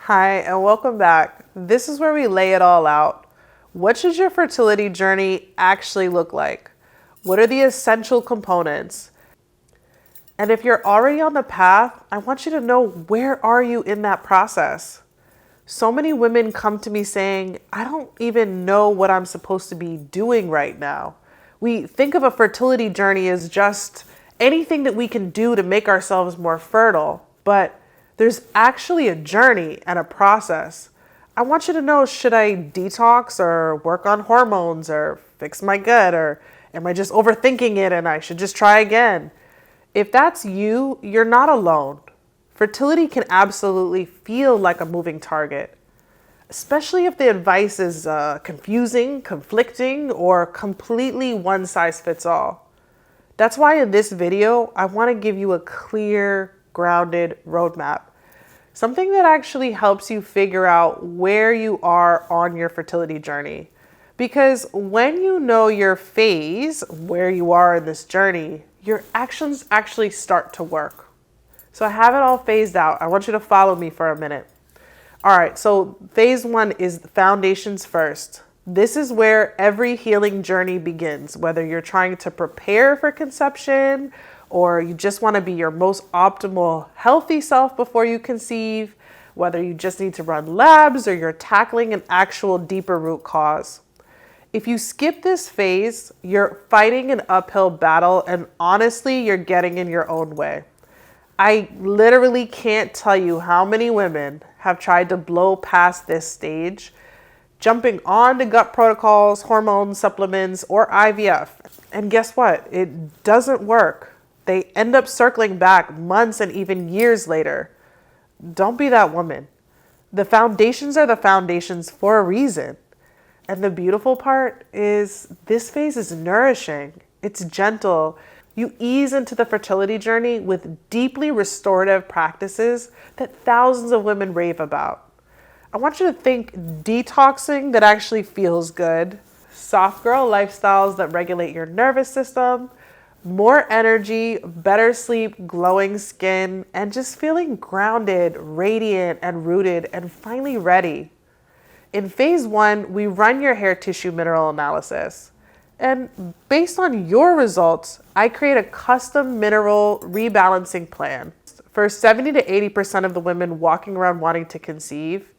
Hi, and welcome back. This is where we lay it all out. What should your fertility journey actually look like? What are the essential components? And if you're already on the path, I want you to know, where are you in that process? So many women come to me saying, I don't even know what I'm supposed to be doing right now. We think of a fertility journey as just anything that we can do to make ourselves more fertile, but there's actually a journey and a process. I want you to know, should I detox or work on hormones or fix my gut, or am I just overthinking it and I should just try again? If that's you, you're not alone. Fertility can absolutely feel like a moving target, especially if the advice is confusing, conflicting, or completely one size fits all. That's why in this video, I want to give you a clear, grounded roadmap. Something that actually helps you figure out where you are on your fertility journey. Because when you know your phase, where you are in this journey, your actions actually start to work. So I have it all phased out. I want you to follow me for a minute. All right, so phase one is foundations first. This is where every healing journey begins, whether you're trying to prepare for conception or you just want to be your most optimal healthy self before you conceive, whether you just need to run labs or you're tackling an actual deeper root cause. If you skip this phase, you're fighting an uphill battle, and honestly, you're getting in your own way. I literally can't tell you how many women have tried to blow past this stage, jumping on to gut protocols, hormone supplements, or IVF. And guess what? It doesn't work. They end up circling back months and even years later. Don't be that woman. The foundations are the foundations for a reason. And the beautiful part is this phase is nourishing. It's gentle. You ease into the fertility journey with deeply restorative practices that thousands of women rave about. I want you to think detoxing that actually feels good, soft girl lifestyles that regulate your nervous system, more energy, better sleep, glowing skin, and just feeling grounded, radiant, and rooted, and finally ready. In phase one, we run your hair tissue mineral analysis. And based on your results, I create a custom mineral rebalancing plan. For 70 to 80% of the women walking around wanting to conceive,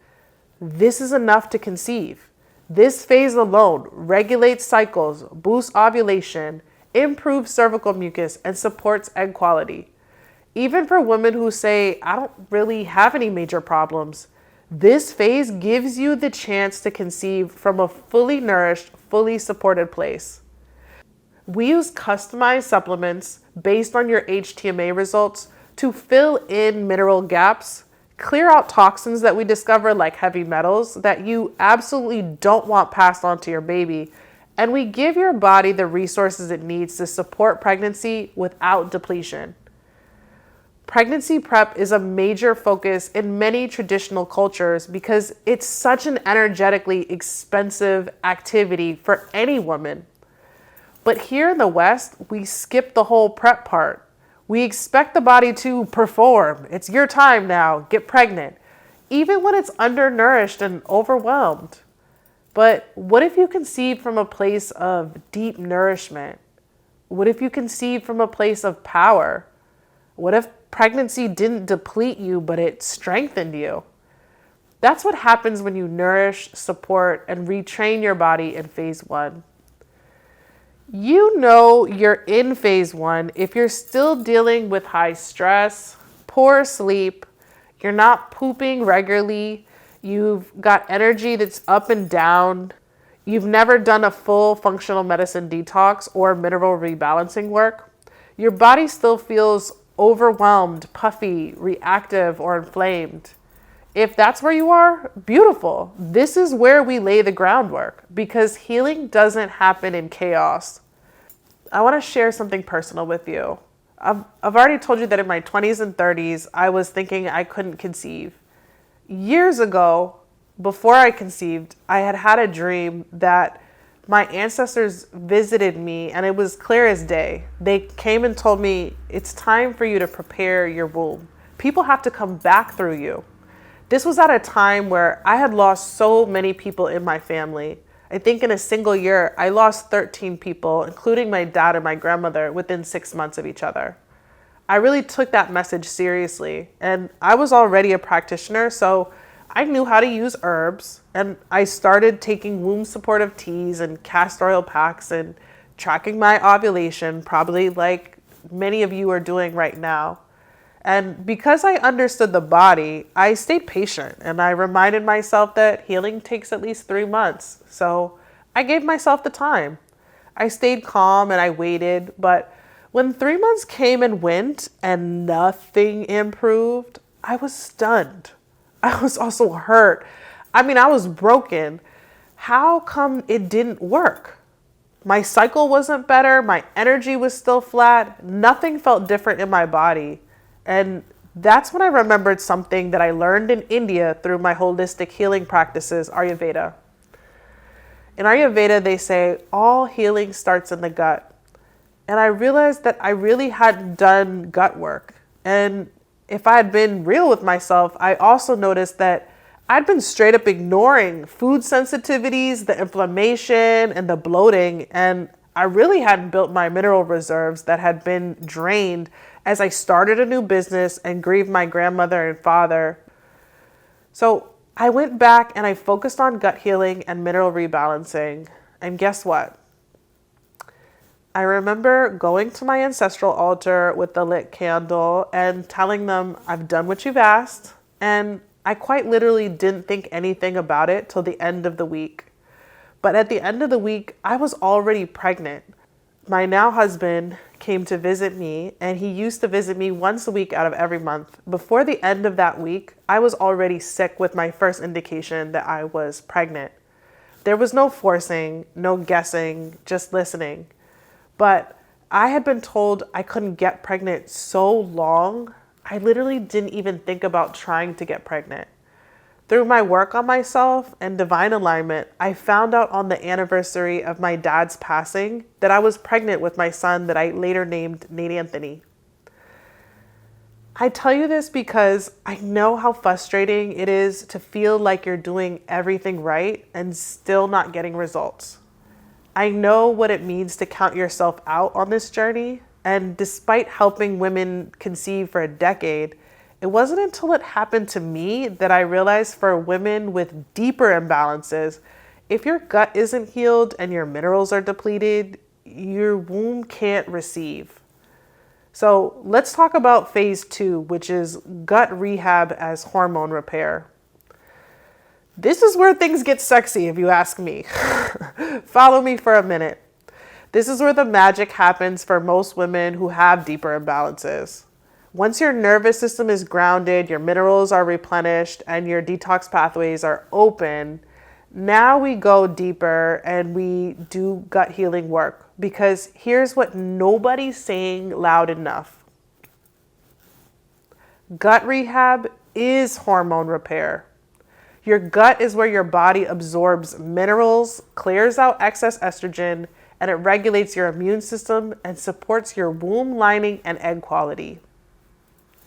this is enough to conceive. This phase alone regulates cycles, boosts ovulation, improves cervical mucus, and supports egg quality. Even for women who say, I don't really have any major problems, this phase gives you the chance to conceive from a fully nourished, fully supported place. We use customized supplements based on your HTMA results to fill in mineral gaps, clear out toxins that we discover like heavy metals that you absolutely don't want passed on to your baby, and we give your body the resources it needs to support pregnancy without depletion. Pregnancy prep is a major focus in many traditional cultures because it's such an energetically expensive activity for any woman. But here in the West, we skip the whole prep part. We expect the body to perform. It's your time now, get pregnant, even when it's undernourished and overwhelmed. But what if you conceive from a place of deep nourishment? What if you conceive from a place of power? What if pregnancy didn't deplete you, but it strengthened you? That's what happens when you nourish, support, and retrain your body in phase one. You know you're in phase one if you're still dealing with high stress, poor sleep, you're not pooping regularly, you've got energy that's up and down, you've never done a full functional medicine detox or mineral rebalancing work, your body still feels overwhelmed, puffy, reactive, or inflamed. If that's where you are, beautiful. This is where we lay the groundwork because healing doesn't happen in chaos. I want to share something personal with you. I've already told you that in my 20s and 30s, I was thinking I couldn't conceive. Years ago, before I conceived, I had had a dream that my ancestors visited me, and it was clear as day. They came and told me, it's time for you to prepare your womb. People have to come back through you. This was at a time where I had lost so many people in my family. I think in a single year, I lost 13 people, including my dad and my grandmother, within 6 months of each other. I really took that message seriously, and I was already a practitioner, so I knew how to use herbs, and I started taking womb supportive teas and castor oil packs and tracking my ovulation, probably like many of you are doing right now. And because I understood the body, I stayed patient and I reminded myself that healing takes at least 3 months. So I gave myself the time. I stayed calm and I waited, but when 3 months came and went and nothing improved, I was stunned. I was also hurt. I mean, I was broken. How come it didn't work? My cycle wasn't better. My energy was still flat. Nothing felt different in my body. And that's when I remembered something that I learned in India through my holistic healing practices, Ayurveda. In Ayurveda, they say all healing starts in the gut. And I realized that I really hadn't done gut work. And if I had been real with myself, I also noticed that I'd been straight up ignoring food sensitivities, the inflammation, and the bloating. And I really hadn't built my mineral reserves that had been drained as I started a new business and grieved my grandmother and father. So I went back and I focused on gut healing and mineral rebalancing. And guess what? I remember going to my ancestral altar with the lit candle and telling them, I've done what you've asked. And I quite literally didn't think anything about it till the end of the week. But at the end of the week, I was already pregnant. My now husband came to visit me, and he used to visit me once a week out of every month. Before the end of that week, I was already sick with my first indication that I was pregnant. There was no forcing, no guessing, just listening. But I had been told I couldn't get pregnant so long, I literally didn't even think about trying to get pregnant. Through my work on myself and divine alignment, I found out on the anniversary of my dad's passing that I was pregnant with my son that I later named Nate Anthony. I tell you this because I know how frustrating it is to feel like you're doing everything right and still not getting results. I know what it means to count yourself out on this journey, and despite helping women conceive for a decade, it wasn't until it happened to me that I realized for women with deeper imbalances, if your gut isn't healed and your minerals are depleted, your womb can't receive. So let's talk about phase 2, which is gut rehab as hormone repair. This is where things get sexy, if you ask me. Follow me for a minute. This is where the magic happens for most women who have deeper imbalances. Once your nervous system is grounded, your minerals are replenished, and your detox pathways are open, now we go deeper and we do gut healing work. Because here's what nobody's saying loud enough. Gut rehab is hormone repair. Your gut is where your body absorbs minerals, clears out excess estrogen, and it regulates your immune system and supports your womb lining and egg quality.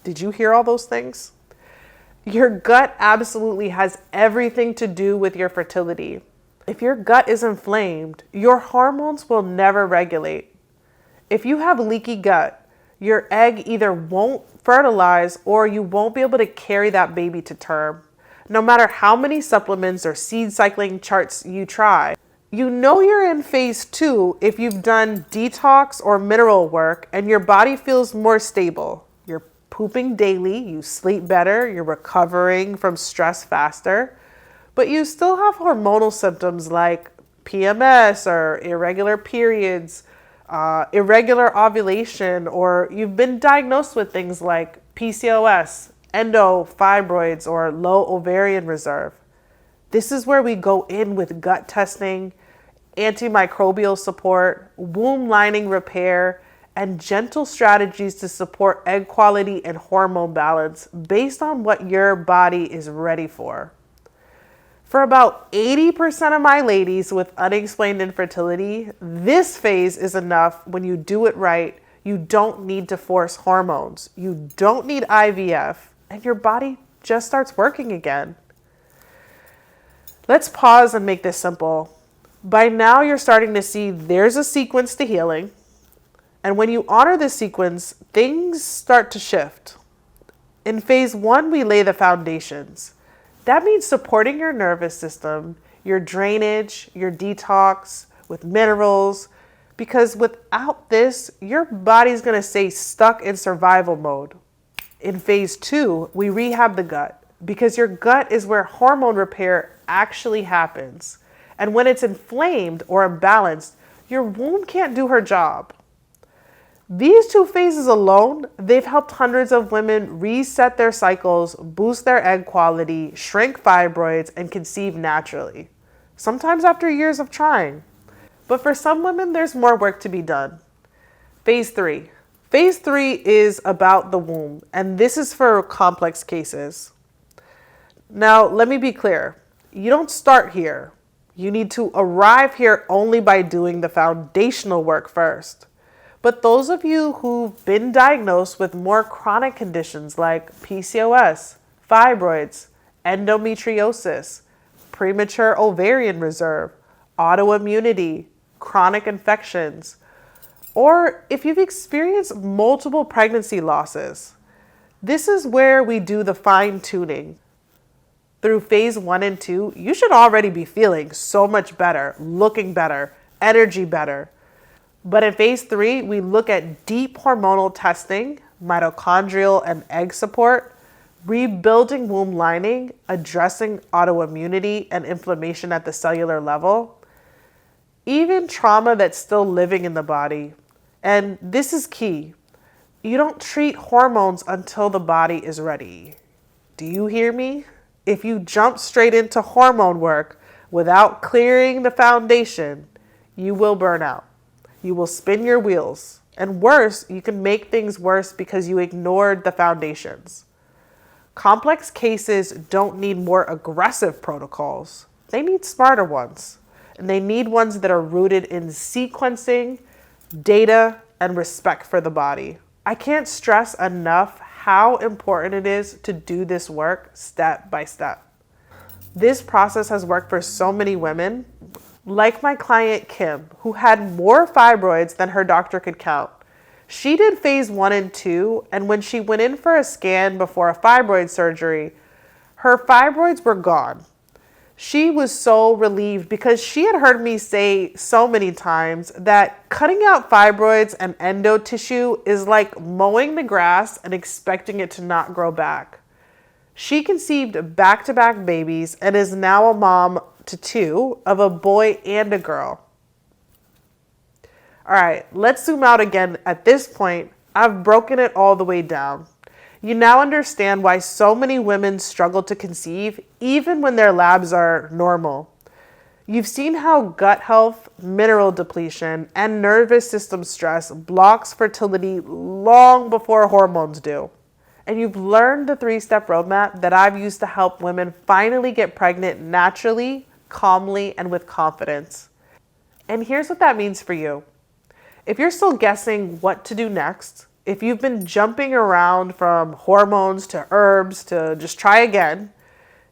Did you hear all those things? Your gut absolutely has everything to do with your fertility. If your gut is inflamed, your hormones will never regulate. If you have leaky gut, your egg either won't fertilize or you won't be able to carry that baby to term. No matter how many supplements or seed cycling charts you try. You know you're in phase 2 if you've done detox or mineral work and your body feels more stable. You're pooping daily, you sleep better, you're recovering from stress faster, but you still have hormonal symptoms like PMS or irregular periods, irregular ovulation, or you've been diagnosed with things like PCOS, endo, fibroids, or low ovarian reserve. This is where we go in with gut testing, antimicrobial support, womb lining repair, and gentle strategies to support egg quality and hormone balance based on what your body is ready for. For about 80% of my ladies with unexplained infertility, this phase is enough when you do it right. You don't need to force hormones. You don't need IVF, and your body just starts working again. Let's pause and make this simple. By now, you're starting to see there's a sequence to healing. And when you honor this sequence, things start to shift. In phase 1, we lay the foundations. That means supporting your nervous system, your drainage, your detox with minerals, because without this, your body's going to stay stuck in survival mode. In phase 2, we rehab the gut, because your gut is where hormone repair actually happens. And when it's inflamed or imbalanced, your womb can't do her job. These 2 phases alone, they've helped hundreds of women reset their cycles, boost their egg quality, shrink fibroids, and conceive naturally. Sometimes after years of trying. But for some women, there's more work to be done. Phase 3. Phase 3 is about the womb, and this is for complex cases. Now, let me be clear. You don't start here. You need to arrive here only by doing the foundational work first. But those of you who've been diagnosed with more chronic conditions like PCOS, fibroids, endometriosis, premature ovarian reserve, autoimmunity, chronic infections, or if you've experienced multiple pregnancy losses, this is where we do the fine-tuning. Through phase 1 and 2, you should already be feeling so much better, looking better, energy better. But in phase 3, we look at deep hormonal testing, mitochondrial and egg support, rebuilding womb lining, addressing autoimmunity and inflammation at the cellular level, even trauma that's still living in the body. And this is key. You don't treat hormones until the body is ready. Do you hear me? If you jump straight into hormone work without clearing the foundation, you will burn out. You will spin your wheels. And worse, you can make things worse because you ignored the foundations. Complex cases don't need more aggressive protocols. They need smarter ones. And they need ones that are rooted in sequencing, data, and respect for the body. I can't stress enough how important it is to do this work step by step. This process has worked for so many women, like my client Kim, who had more fibroids than her doctor could count. She did phase 1 and 2, and when she went in for a scan before a fibroid surgery, her fibroids were gone. She was so relieved because she had heard me say so many times that cutting out fibroids and endo tissue is like mowing the grass and expecting it to not grow back. She conceived back-to-back babies and is now a mom to 2 of a boy and a girl. All right, let's zoom out again. At this point, I've broken it all the way down. You now understand why so many women struggle to conceive, even when their labs are normal. You've seen how gut health, mineral depletion, and nervous system stress blocks fertility long before hormones do. And you've learned the 3-step roadmap that I've used to help women finally get pregnant naturally, calmly, and with confidence. And here's what that means for you. If you're still guessing what to do next, if you've been jumping around from hormones to herbs to just try again,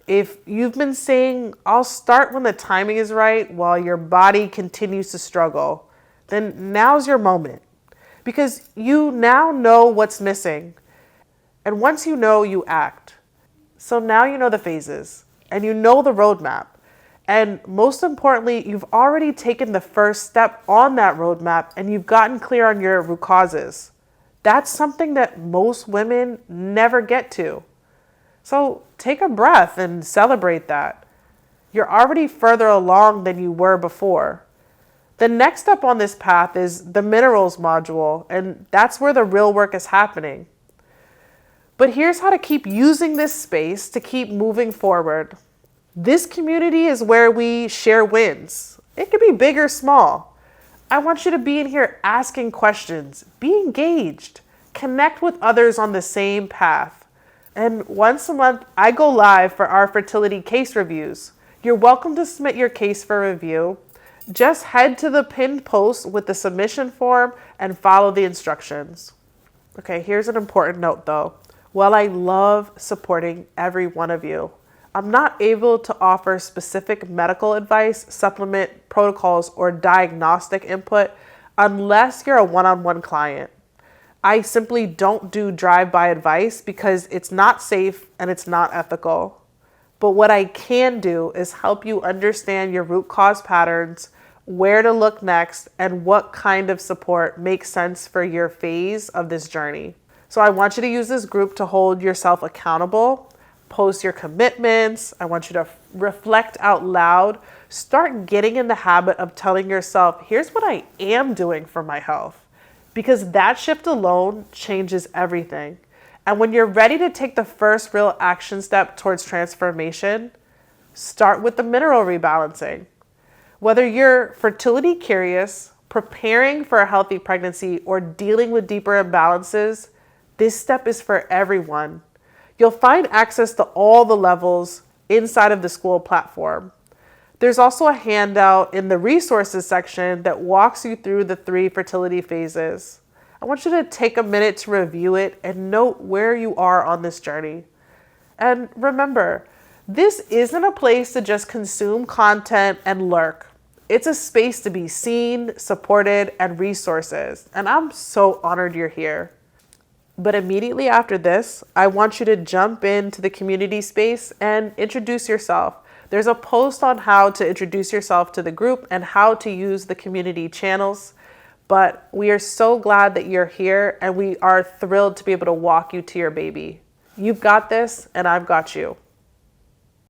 if you've been saying, I'll start when the timing is right while your body continues to struggle, then now's your moment. Because you now know what's missing. And once you know, you act. So now you know the phases and you know the roadmap. And most importantly, you've already taken the first step on that roadmap and you've gotten clear on your root causes. That's something that most women never get to. So take a breath and celebrate that. You're already further along than you were before. The next step on this path is the minerals module, and that's where the real work is happening. But here's how to keep using this space to keep moving forward. This community is where we share wins. It could be big or small. I want you to be in here asking questions, be engaged, connect with others on the same path. And once a month, I go live for our fertility case reviews. You're welcome to submit your case for review. Just head to the pinned post with the submission form and follow the instructions. Okay, here's an important note though. While I love supporting every one of you, I'm not able to offer specific medical advice, supplement protocols, or diagnostic input unless you're a one-on-one client. I simply don't do drive-by advice because it's not safe and it's not ethical. But what I can do is help you understand your root cause patterns, where to look next, and what kind of support makes sense for your phase of this journey. So I want you to use this group to hold yourself accountable, post your commitments. I want you to reflect out loud. Start getting in the habit of telling yourself, here's what I am doing for my health. Because that shift alone changes everything. And when you're ready to take the first real action step towards transformation, start with the mineral rebalancing. Whether you're fertility curious, preparing for a healthy pregnancy, or dealing with deeper imbalances, this step is for everyone. You'll find access to all the levels inside of the school platform. There's also a handout in the resources section that walks you through the 3 fertility phases. I want you to take a minute to review it and note where you are on this journey. And remember, this isn't a place to just consume content and lurk. It's a space to be seen, supported, and resources. And I'm so honored you're here. But immediately after this, I want you to jump into the community space and introduce yourself. There's a post on how to introduce yourself to the group and how to use the community channels. But we are so glad that you're here, and we are thrilled to be able to walk you to your baby. You've got this, and I've got you.